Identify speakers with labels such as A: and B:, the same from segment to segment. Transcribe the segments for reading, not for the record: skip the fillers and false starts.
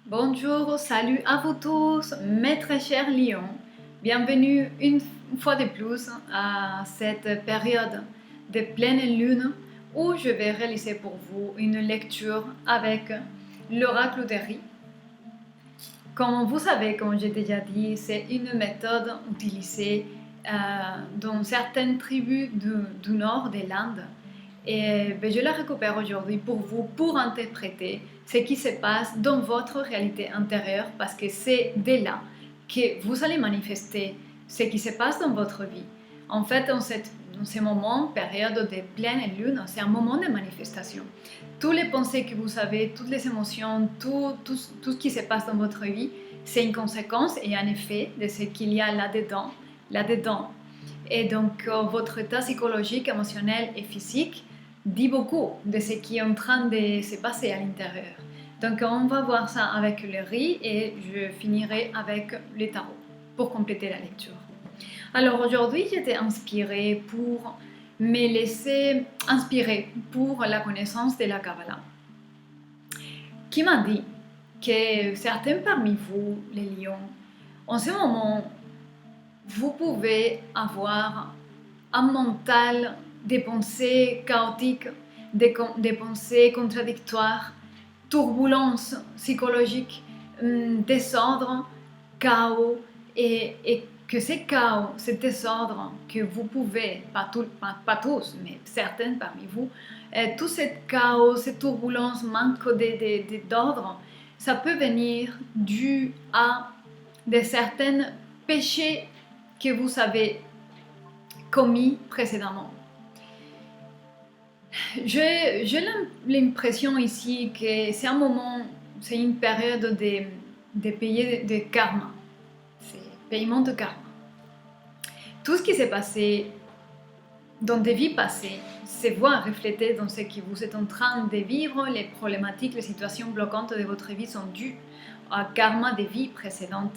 A: Bonjour, salut à vous tous, mes très chers lions. Bienvenue une fois de plus à cette période de pleine lune où je vais réaliser pour vous une lecture avec l'oracle de Ri. Comme vous savez, comme j'ai déjà dit, c'est une méthode utilisée dans certaines tribus du nord de l'Inde. Et je la récupère aujourd'hui pour vous, pour interpréter ce qui se passe dans votre réalité intérieure, parce que c'est de là que vous allez manifester ce qui se passe dans votre vie. En fait, dans ce moment, période de pleine lune, c'est un moment de manifestation. Toutes les pensées que vous avez, toutes les émotions, tout ce qui se passe dans votre vie, c'est une conséquence et un effet de ce qu'il y a là-dedans. Et donc, votre état psychologique, émotionnel et physique dit beaucoup de ce qui est en train de se passer à l'intérieur. Donc, on va voir ça avec le riz et je finirai avec le tarot pour compléter la lecture. Alors, aujourd'hui, j'étais inspirée pour me laisser inspirer pour la connaissance de la Kabbalah, qui m'a dit que certains parmi vous, les lions, en ce moment, vous pouvez avoir un mental des pensées chaotiques, des pensées contradictoires, turbulences psychologiques, désordre, chaos, et que ces chaos, ce désordre que vous pouvez, pas tous, mais certains parmi vous, tout ce chaos, ces turbulences, manque d'ordre, ça peut venir dû à de certains péchés que vous avez commis précédemment. J'ai l'impression ici que c'est un moment, c'est une période de payer de karma, c'est paiement de karma. Tout ce qui s'est passé dans des vies passées se voit reflété dans ce que vous êtes en train de vivre. Les problématiques, les situations bloquantes de votre vie sont dues au karma des vies précédentes.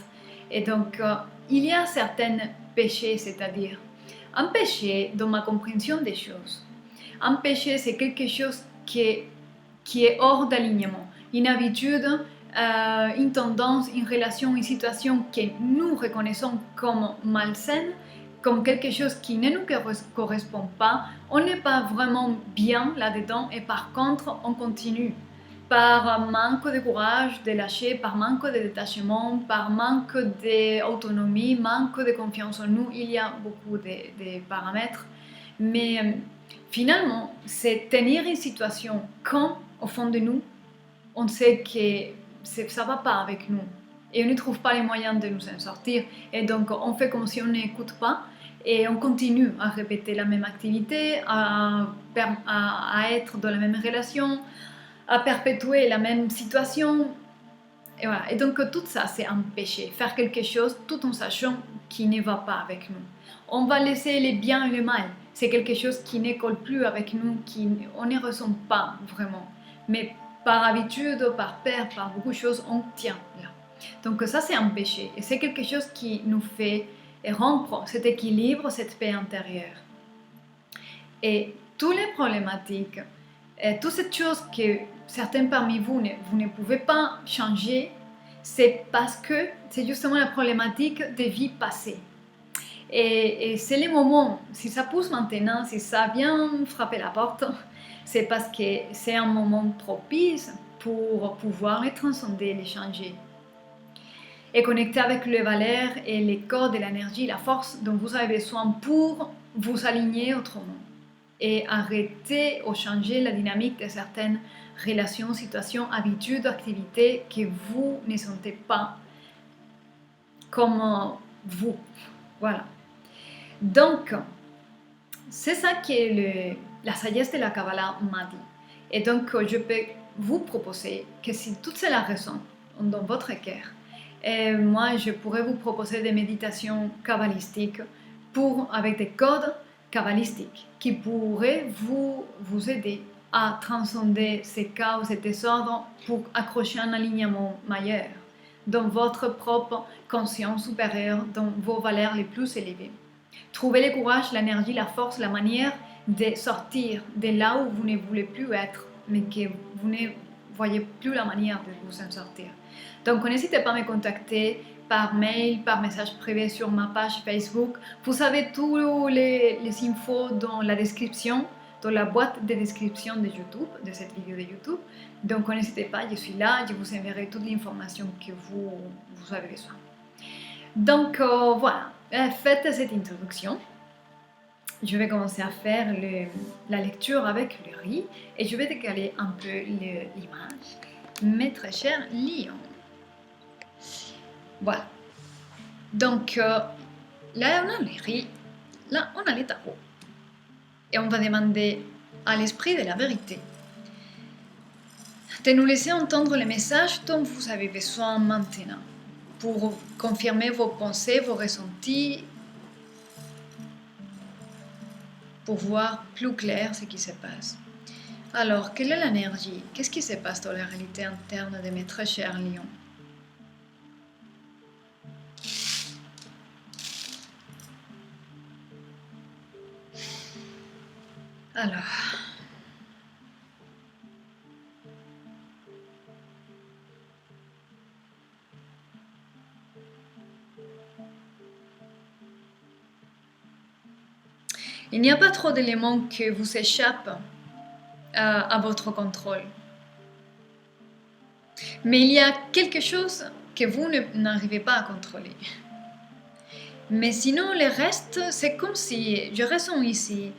A: Et donc, il y a certains péchés, c'est-à-dire un péché dans ma compréhension des choses. Un péché, c'est quelque chose qui est hors d'alignement, une habitude, une tendance, une relation, une situation que nous reconnaissons comme malsaine, comme quelque chose qui ne nous correspond pas. On n'est pas vraiment bien là-dedans et par contre, on continue. Par manque de courage de lâcher, par manque de détachement, par manque d'autonomie, manque de confiance en nous, il y a beaucoup de paramètres. Mais finalement, c'est tenir une situation quand, au fond de nous, on sait que ça ne va pas avec nous et on ne trouve pas les moyens de nous en sortir. Et donc, on fait comme si on n'écoute pas et on continue à répéter la même activité, à être dans la même relation, à perpétuer la même situation. Et voilà. Et donc, tout ça, c'est un péché. Faire quelque chose tout en sachant qu'il ne va pas avec nous. On va laisser les biens et le mal. C'est quelque chose qui ne colle plus avec nous, on ne ressent pas vraiment. Mais par habitude, par peur, par beaucoup de choses, on tient là. Donc ça, c'est un péché. Et c'est quelque chose qui nous fait rompre cet équilibre, cette paix intérieure. Et toutes les problématiques, toutes ces choses que certains parmi vous ne pouvez pas changer, c'est parce que c'est justement la problématique des vies passées. Et c'est les moments, si ça pousse maintenant, si ça vient frapper la porte, c'est parce que c'est un moment propice pour pouvoir les transcender, les changer. Et connecter avec les valeurs et les codes de l'énergie, la force dont vous avez besoin pour vous aligner autrement. Et arrêter ou changer la dynamique de certaines relations, situations, habitudes, activités que vous ne sentez pas comme vous. Voilà. Donc, c'est ça que la sagesse de la Kabbalah m'a dit. Et donc, je peux vous proposer que si toute cela résonne dans votre cœur, moi, je pourrais vous proposer des méditations kabbalistiques avec des codes kabbalistiques qui pourraient vous aider à transcender ces chaos, ces désordres pour accrocher un alignement meilleur dans votre propre conscience supérieure, dans vos valeurs les plus élevées. Trouvez le courage, l'énergie, la force, la manière de sortir de là où vous ne voulez plus être, mais que vous voyez plus la manière de vous en sortir. Donc n'hésitez pas à me contacter par mail, par message privé sur ma page Facebook. Vous avez tous les infos dans la description, dans la boîte de description de YouTube, de cette vidéo de YouTube. Donc n'hésitez pas, je suis là, je vous enverrai toute l'information que vous avez besoin. Donc voilà, faites cette introduction. Je vais commencer à faire la lecture avec le riz et je vais décaler un peu l'image. Mes très chers lions. Voilà. Donc là on a le riz, là on a les tarots. Et on va demander à l'esprit de la vérité de nous laisser entendre les messages dont vous avez besoin maintenant pour confirmer vos pensées, vos ressentis, pour voir plus clair ce qui se passe. Alors, quelle est l'énergie? Qu'est-ce qui se passe dans la réalité interne de mes très chers lions? Alors, il n'y a pas trop d'éléments qui vous échappent à votre contrôle. Mais il y a quelque chose que vous n'arrivez pas à contrôler. Mais sinon, le reste, c'est comme si, je ressens ici,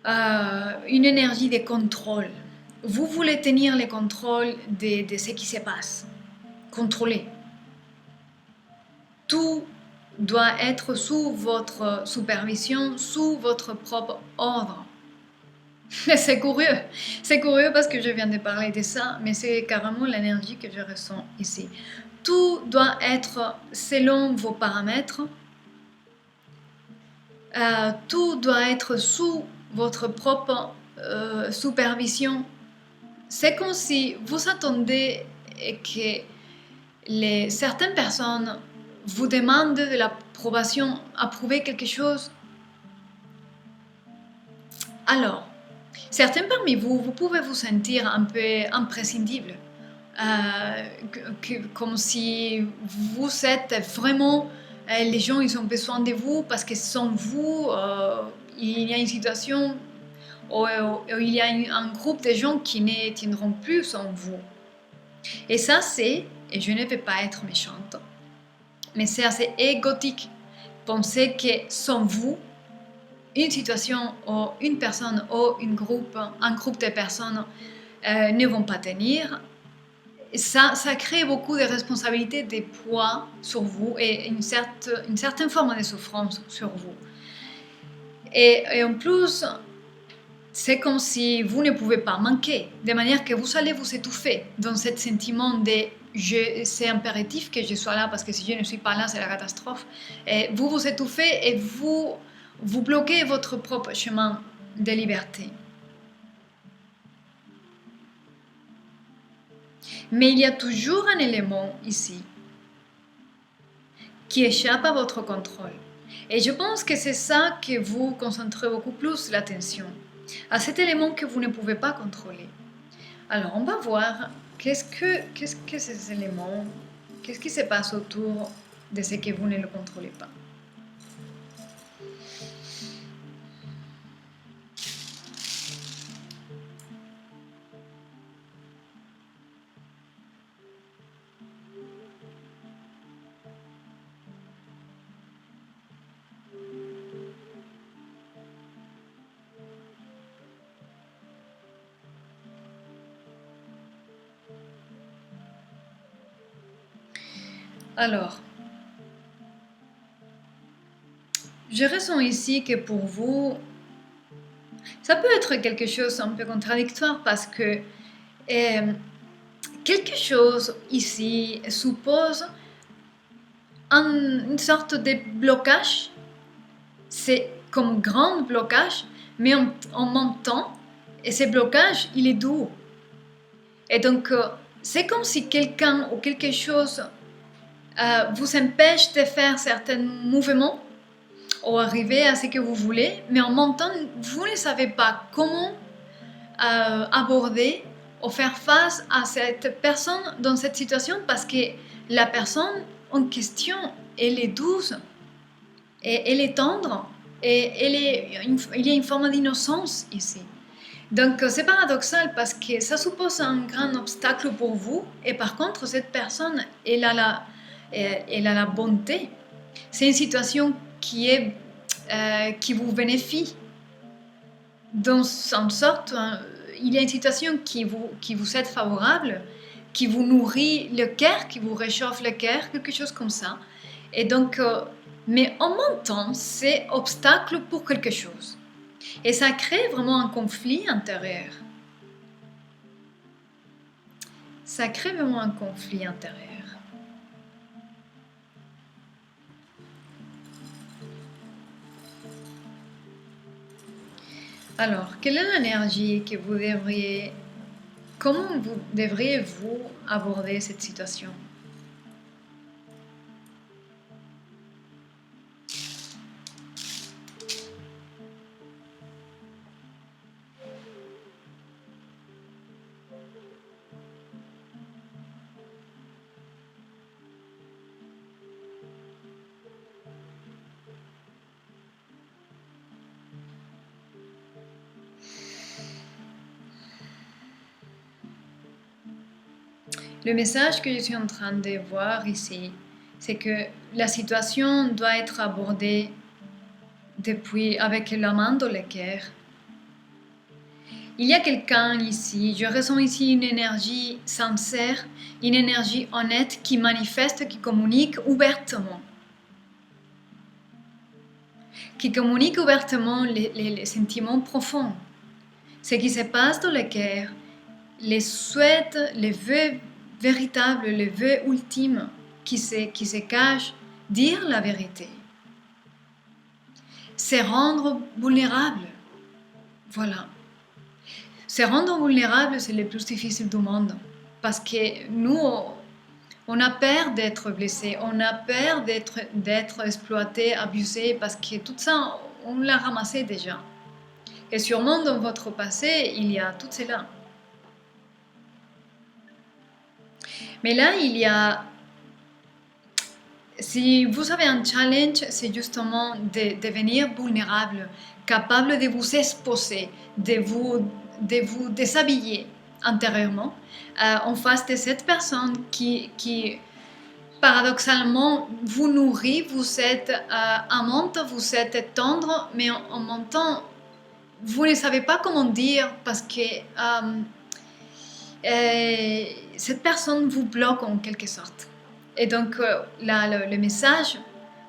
A: une énergie de contrôle. Vous voulez tenir le contrôle de ce qui se passe. Contrôler. Tout doit être sous votre supervision, sous votre propre ordre. C'est curieux. C'est curieux parce que je viens de parler de ça, mais c'est carrément l'énergie que je ressens ici. Tout doit être selon vos paramètres. Tout doit être sous votre propre supervision. C'est comme si vous attendez que certaines personnes vous demandent de l'approbation, approuver quelque chose. Alors, certains parmi vous, vous pouvez vous sentir un peu imprescindible, comme si vous êtes vraiment, les gens ils ont besoin de vous parce que sans vous, il y a une situation où il y a un groupe de gens qui ne tiendront plus sans vous. Et ça c'est, et je ne vais pas être méchante, mais c'est assez égotique. Pensez que sans vous, une situation ou une personne ou un groupe de personnes ne vont pas tenir. Ça crée beaucoup de responsabilités, de poids sur vous et une certaine forme de souffrance sur vous. Et en plus, c'est comme si vous ne pouvez pas manquer, de manière que vous allez vous étouffer dans ce sentiment de c'est impératif que je sois là parce que si je ne suis pas là, c'est la catastrophe. Et vous vous étouffez et vous bloquez votre propre chemin de liberté. Mais il y a toujours un élément ici qui échappe à votre contrôle. Et je pense que c'est ça que vous concentrez beaucoup plus l'attention, à cet élément que vous ne pouvez pas contrôler. Alors, on va voir qu'est-ce que ces éléments, qu'est-ce qui se passe autour de ce que vous ne le contrôlez pas. Alors, je ressens ici que pour vous, ça peut être quelque chose un peu contradictoire parce que quelque chose ici suppose une sorte de blocage. C'est comme grand blocage, mais en même temps, et ce blocage, il est doux. Et donc, c'est comme si quelqu'un ou quelque chose vous empêche de faire certains mouvements ou arriver à ce que vous voulez, mais en même temps, vous ne savez pas comment aborder ou faire face à cette personne dans cette situation parce que la personne en question, elle est douce, et elle est tendre, et il y a une forme d'innocence ici. Donc c'est paradoxal parce que ça suppose un grand obstacle pour vous, et par contre cette personne, elle a la bonté. C'est une situation qui vous bénéficie. Dans une sorte, il y a une situation qui vous est favorable, qui vous nourrit le cœur, qui vous réchauffe le cœur, quelque chose comme ça. Et donc, mais en même temps, c'est obstacle pour quelque chose. Et ça crée vraiment un conflit intérieur. Ça crée vraiment un conflit intérieur. Alors, quelle est l'énergie que comment vous devriez-vous aborder cette situation? Le message que je suis en train de voir ici, c'est que la situation doit être abordée avec la main dans le cœur. Il y a quelqu'un ici, je ressens ici une énergie sincère, une énergie honnête qui manifeste, qui communique ouvertement. Qui communique ouvertement les sentiments profonds. Ce qui se passe dans le cœur, les souhaits, les vœux véritables, les vœux ultimes qui se cachent, dire la vérité. Se rendre vulnérable. Voilà. Se rendre vulnérable, c'est le plus difficile du monde. Parce que nous, on a peur d'être blessé, on a peur d'être exploité, abusé, parce que tout ça, on l'a ramassé déjà. Et sûrement dans votre passé, il y a tout cela. Mais là, il y a... Si vous avez un challenge, c'est justement de devenir vulnérable, capable de vous exposer, de vous déshabiller intérieurement en face de cette personne qui paradoxalement vous nourrit, vous êtes amante, vous êtes tendre, mais en même temps, vous ne savez pas comment dire parce que cette personne vous bloque en quelque sorte. Et donc, le message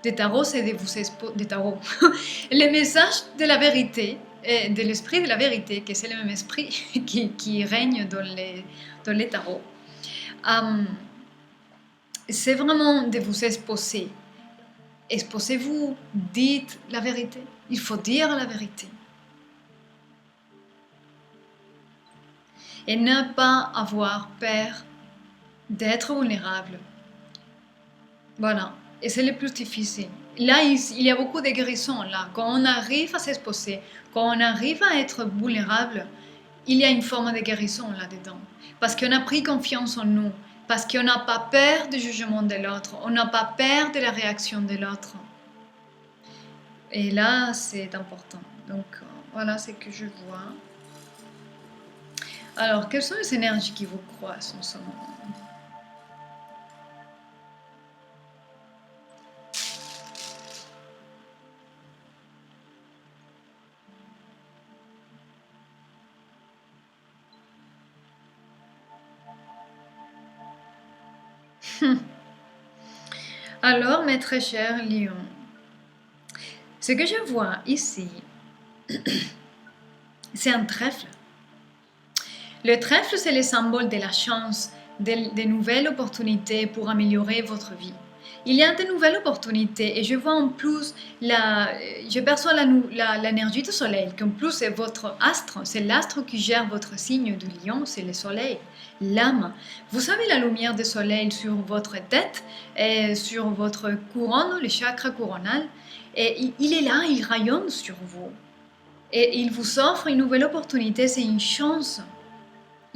A: des tarots, c'est de vous exposer, des tarots, le message de la vérité, de l'esprit de la vérité, que c'est le même esprit qui règne dans les tarots. C'est vraiment de vous exposer. Exposez-vous, dites la vérité. Il faut dire la vérité. Et ne pas avoir peur d'être vulnérable. Voilà. Et c'est le plus difficile. Là, il y a beaucoup de guérisons. Là. Quand on arrive à s'exposer, quand on arrive à être vulnérable, il y a une forme de guérison là-dedans. Parce qu'on a pris confiance en nous. Parce qu'on n'a pas peur du jugement de l'autre. On n'a pas peur de la réaction de l'autre. Et là, c'est important. Donc, voilà ce que je vois. Alors, quelles sont les énergies qui vous croisent en ce moment? Alors, mes très chers lions, ce que je vois ici, c'est un trèfle. Le trèfle, c'est le symbole de la chance, de nouvelles opportunités pour améliorer votre vie. Il y a de nouvelles opportunités et je vois en plus, je perçois l'énergie du soleil, qu'en plus c'est votre astre, c'est l'astre qui gère votre signe du lion, c'est le soleil, l'âme. Vous savez la lumière du soleil sur votre tête et sur votre couronne, le chakra coronal, et il est là, il rayonne sur vous. Et il vous offre une nouvelle opportunité, c'est une chance.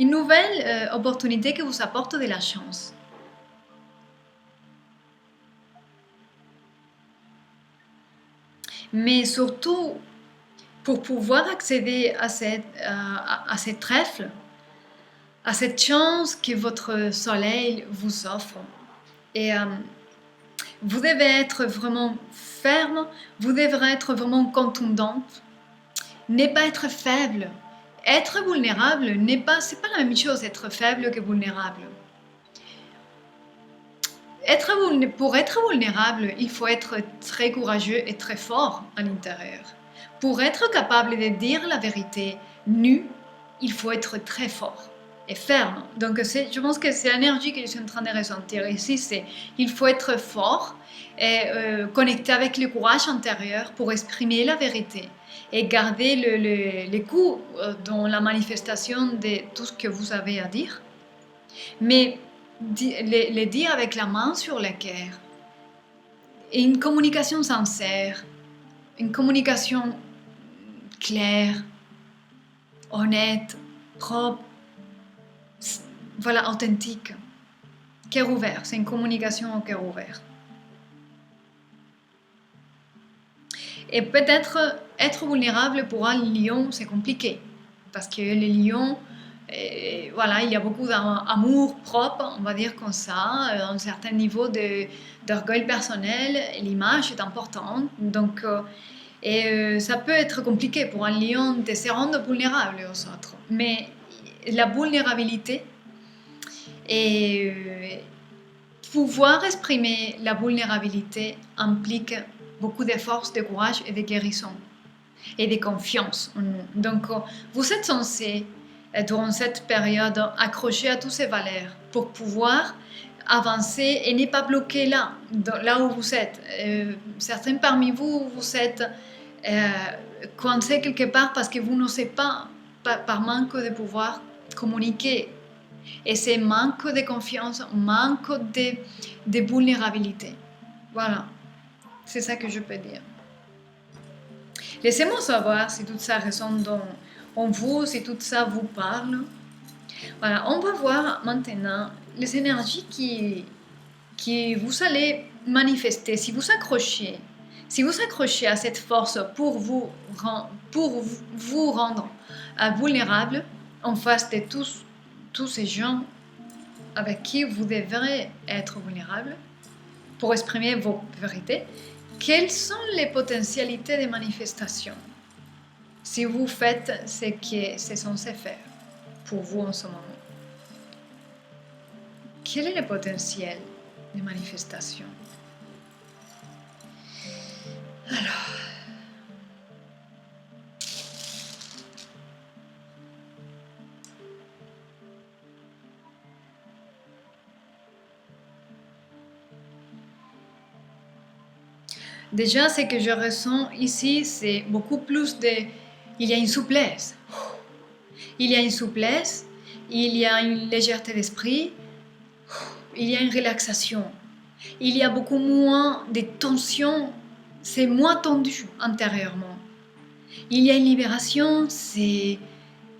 A: Une nouvelle opportunité qui vous apporte de la chance. Mais surtout, pour pouvoir accéder à cette trèfle, à cette chance que votre soleil vous offre. Et vous devez être vraiment ferme, vous devrez être vraiment contundante, ne pas être faible. Être vulnérable c'est pas la même chose être faible que vulnérable. Pour être vulnérable, il faut être très courageux et très fort à l'intérieur. Pour être capable de dire la vérité nue, il faut être très fort et ferme. Donc je pense que c'est l'énergie que je suis en train de ressentir ici, il faut être fort et connecté avec le courage intérieur pour exprimer la vérité et garder le coup dans la manifestation de tout ce que vous avez à dire. Mais les dire avec la main sur le cœur et une communication sincère, une communication claire, honnête, propre, voilà, authentique, cœur ouvert, c'est une communication au cœur ouvert. Et peut-être être vulnérable pour un lion, c'est compliqué, parce que les lions, voilà, il y a beaucoup d'amour propre, on va dire comme ça, un certain niveau d'orgueil personnel, l'image est importante, donc ça peut être compliqué pour un lion de se rendre vulnérable aux autres. Mais la vulnérabilité et pouvoir exprimer la vulnérabilité implique beaucoup de force, de courage et de guérison et de confiance en nous. Donc, vous êtes censé, durant cette période, accrocher à toutes ces valeurs pour pouvoir avancer et ne pas bloquer là où vous êtes. Certains parmi vous, vous êtes coincés quelque part parce que vous n'osez pas, par manque de pouvoir, communiquer. Et c'est manque de confiance, manque de vulnérabilité. Voilà, c'est ça que je peux dire. Laissez-moi savoir si tout ça résonne en vous, si tout ça vous parle. Voilà, on va voir maintenant les énergies qui vous allez manifester. Si vous accrochez à cette force pour vous rendre vulnérable en face de tous ces gens avec qui vous devrez être vulnérable pour exprimer vos vérités, quelles sont les potentialités de manifestation si vous faites ce que c'est censé faire pour vous en ce moment? Quel est le potentiel de manifestation? Alors, déjà, ce que je ressens ici, c'est beaucoup plus il y a une souplesse. Il y a une souplesse, il y a une légèreté d'esprit, il y a une relaxation. Il y a beaucoup moins de tension, c'est moins tendu intérieurement. Il y a une libération, c'est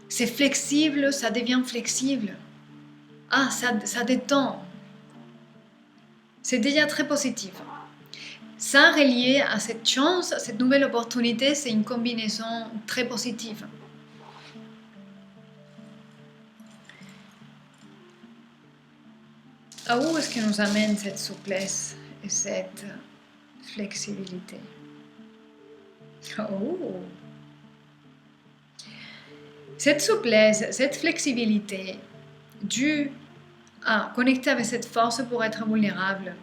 A: flexible, ça devient flexible. Ah, ça détend. C'est déjà très positif. Ça, relié à cette chance, à cette nouvelle opportunité, c'est une combinaison très positive. À où est-ce que nous amène cette souplesse et cette flexibilité? Oh. Cette souplesse, cette flexibilité, due à connecter avec cette force pour être vulnérable,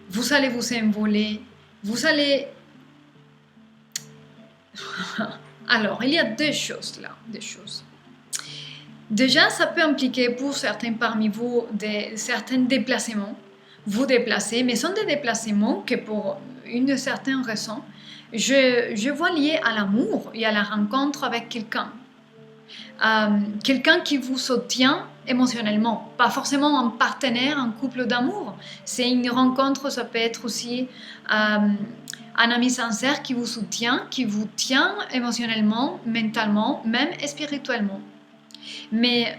A: vous allez vous envoler, vous allez... Alors, il y a deux choses là, Déjà, ça peut impliquer pour certains parmi vous certains déplacements. Vous déplacez, mais ce sont des déplacements que pour une certaine raison, je vois liés à l'amour et à la rencontre avec quelqu'un. Quelqu'un qui vous soutient émotionnellement, pas forcément un partenaire, un couple d'amour. C'est une rencontre, ça peut être aussi un ami sincère qui vous soutient, qui vous tient émotionnellement, mentalement, même spirituellement. Mais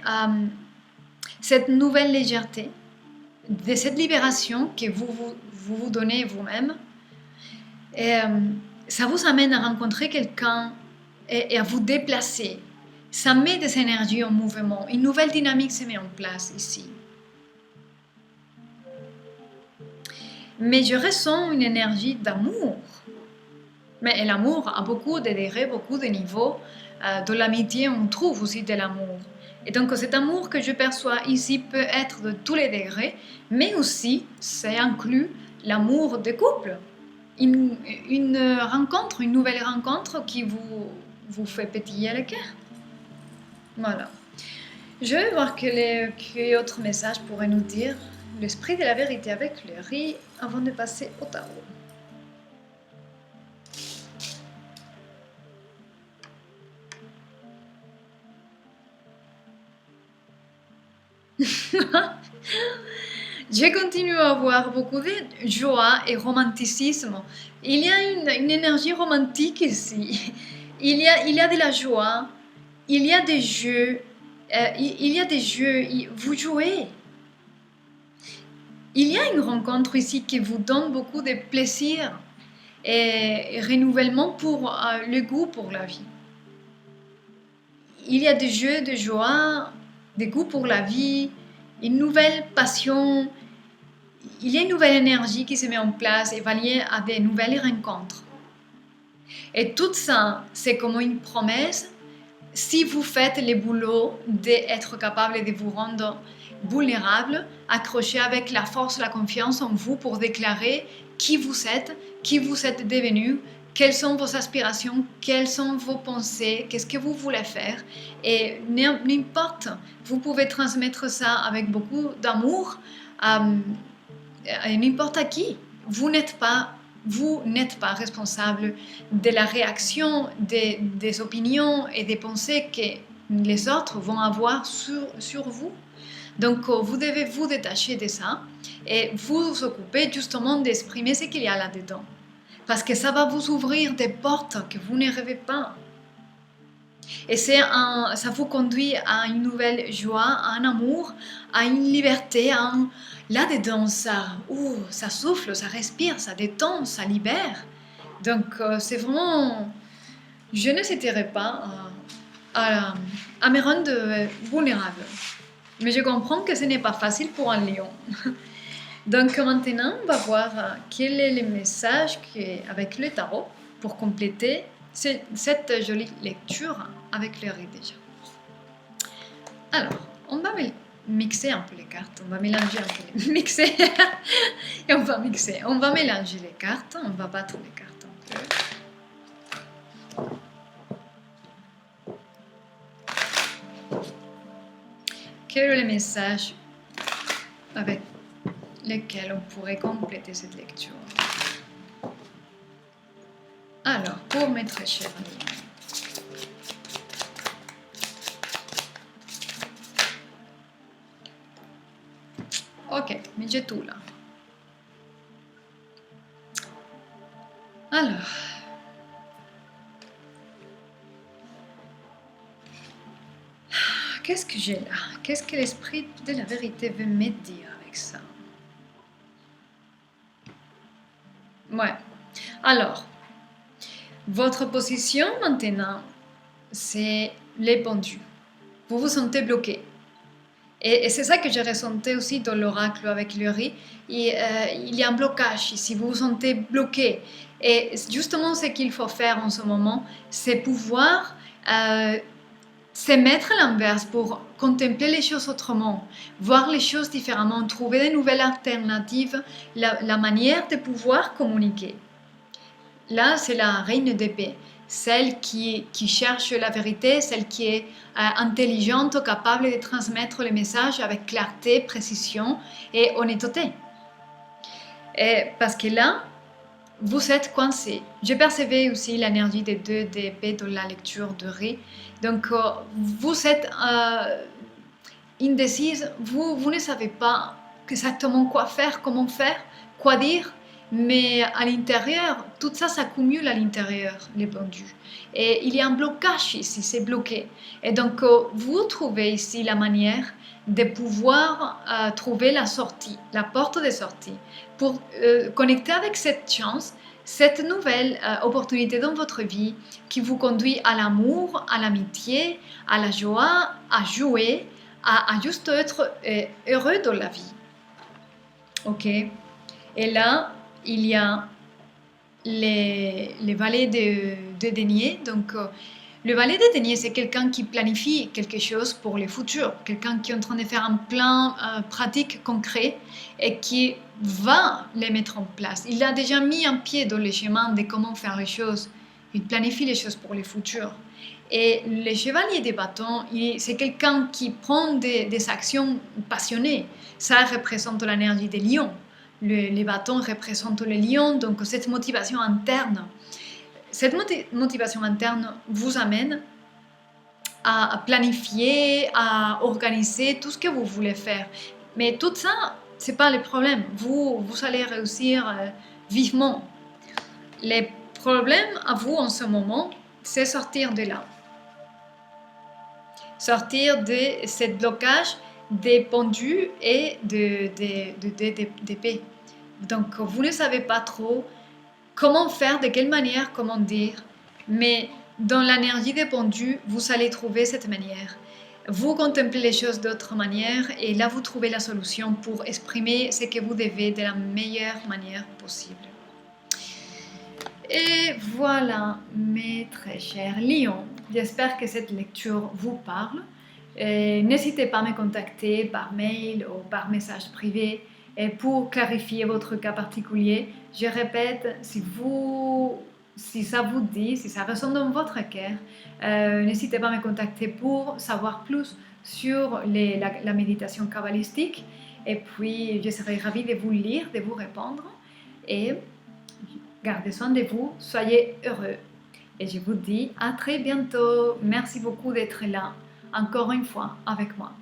A: cette nouvelle légèreté, de cette libération que vous donnez vous-même, ça vous amène à rencontrer quelqu'un et à vous déplacer. Ça met des énergies en mouvement. Une nouvelle dynamique se met en place ici. Mais je ressens une énergie d'amour. Mais l'amour a beaucoup de degrés, beaucoup de niveaux. De l'amitié, on trouve aussi de l'amour. Et donc cet amour que je perçois ici peut être de tous les degrés, mais aussi ça inclut l'amour de couple. Une rencontre, une nouvelle rencontre qui vous fait pétiller le cœur. Voilà. Je vais voir quel autre message pourrait nous dire l'esprit de la vérité avec le riz avant de passer au tarot. Je continue à avoir beaucoup de joie et romanticisme. Il y a une énergie romantique ici. Il y a de la joie. Il y a des jeux. Vous jouez. Il y a une rencontre ici qui vous donne beaucoup de plaisir et renouvellement pour le goût pour la vie. Il y a des jeux de joie, des goûts pour la vie, une nouvelle passion. Il y a une nouvelle énergie qui se met en place et va lier à des nouvelles rencontres. Et tout ça, c'est comme une promesse. Si vous faites le boulot d'être capable de vous rendre vulnérable, accroché avec la force, la confiance en vous pour déclarer qui vous êtes devenu, quelles sont vos aspirations, quelles sont vos pensées, qu'est-ce que vous voulez faire. Et n'importe, vous pouvez transmettre ça avec beaucoup d'amour à n'importe à qui. Vous n'êtes pas responsable de la réaction, des opinions et des pensées que les autres vont avoir sur vous. Donc, vous devez vous détacher de ça et vous occuper justement d'exprimer ce qu'il y a là-dedans. Parce que ça va vous ouvrir des portes que vous ne rêvez pas. Et ça vous conduit à une nouvelle joie, à un amour, à une liberté, là-dedans, ça souffle, ça respire, ça détend, ça libère. Donc, c'est vraiment... Je n'hésiterai pas à me rendre vulnérable. Mais je comprends que ce n'est pas facile pour un lion. Donc, maintenant, on va voir quel est le message avec le tarot pour compléter cette jolie lecture avec le riz déjà. Alors, on va mixer un peu les cartes, on va mélanger un peu mixer et on va mixer, on va mélanger les cartes, on va battre les cartes un peu. Quel est le message avec lequel on pourrait compléter cette lecture? Alors, pour mes très chers amis, ok, mais j'ai tout là. Alors, qu'est-ce que j'ai là? Qu'est-ce que l'esprit de la vérité veut me dire avec ça? Ouais, alors, votre position maintenant, c'est les pendus. Vous vous sentez bloqué. Et c'est ça que j'ai ressenti aussi dans l'oracle avec le riz. Il y a un blocage ici, vous vous sentez bloqué. Et justement, ce qu'il faut faire en ce moment, c'est pouvoir se mettre à l'inverse pour contempler les choses autrement, voir les choses différemment, trouver de nouvelles alternatives, la manière de pouvoir communiquer. Là, c'est la reine d'épée, celle qui cherche la vérité, celle qui est intelligente, capable de transmettre le message avec clarté, précision et honnêteté. Et parce que là, vous êtes coincé. Je percevais aussi l'énergie des deux d'épée dans la lecture de riz. Donc, vous êtes indécise, vous ne savez pas exactement quoi faire, comment faire, quoi dire. Mais à l'intérieur, tout ça s'accumule à l'intérieur, les pendus. Et il y a un blocage ici, c'est bloqué. Et donc, vous trouvez ici la manière de pouvoir trouver la sortie, la porte de sortie, pour connecter avec cette chance, cette nouvelle opportunité dans votre vie qui vous conduit à l'amour, à l'amitié, à la joie, à jouer, à juste être heureux dans la vie. Ok? Et là, il y a les valets de denier. Donc, le valet de denier, c'est quelqu'un qui planifie quelque chose pour le futur, quelqu'un qui est en train de faire un plan pratique, concret, et qui va les mettre en place. Il a déjà mis un pied dans le chemin de comment faire les choses. Il planifie les choses pour le futur. Et le chevalier des bâtons, c'est quelqu'un qui prend des actions passionnées. Ça représente l'énergie des lions. Les bâtons représentent les lions, donc cette motivation interne. Cette motivation interne vous amène à planifier, à organiser tout ce que vous voulez faire. Mais tout ça, ce n'est pas le problème. Vous allez réussir vivement. Le problème à vous en ce moment, c'est sortir de là. Sortir de ce blocage des pendus et d'épées. Donc, vous ne savez pas trop comment faire, de quelle manière, comment dire, mais dans l'énergie des pendus, vous allez trouver cette manière. Vous contemplez les choses d'autre manière et là, vous trouvez la solution pour exprimer ce que vous devez de la meilleure manière possible. Et voilà, mes très chers lions, j'espère que cette lecture vous parle. N'hésitez pas à me contacter par mail ou par message privé pour clarifier votre cas particulier. Je répète, si ça vous dit, si ça résonne dans votre cœur, n'hésitez pas à me contacter pour savoir plus sur la méditation kabbalistique. Et puis, je serai ravie de vous lire, de vous répondre. Et gardez soin de vous, soyez heureux. Et je vous dis à très bientôt. Merci beaucoup d'être là, encore une fois, avec moi.